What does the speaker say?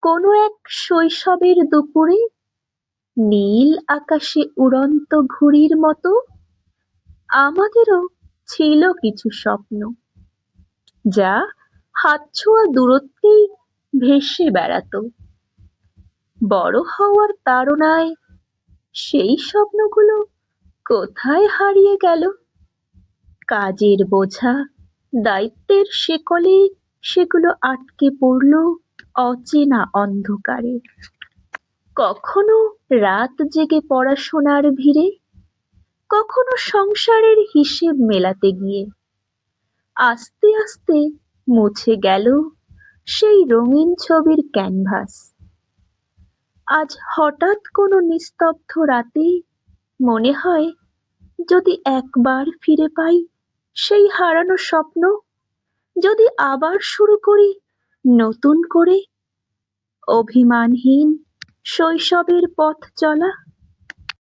কোনো এক শৈশবের দুপুরে নীল আকাশে উড়ন্ত ঘুড়ির মতো আমাদেরও ছিল কিছু স্বপ্ন, যা হাতছোঁয়া দূরত্বেই ভেসে বেড়াতো। বড় হওয়ার তাড়নায় সেই স্বপ্নগুলো কোথায় হারিয়ে গেল? কাজের বোঝা, দায়িত্বের শেকলে সেগুলো আটকে পড়ল অচেনা অন্ধকারে। কখনো রাত জেগে পড়াশোনার ভিড়ে, কখনো সংসারের হিসেব মেলাতে গিয়ে আস্তে আস্তে মুছে গেল সেই রঙিন ছবির ক্যানভাস। আজ হঠাৎ কোনো নিস্তব্ধ রাতে মনে হয়, যদি একবার ফিরে পাই সেই হারানো স্বপ্ন, যদি আবার শুরু করি নতুন করে অভিমানহীন শৈশবের পথ চলা।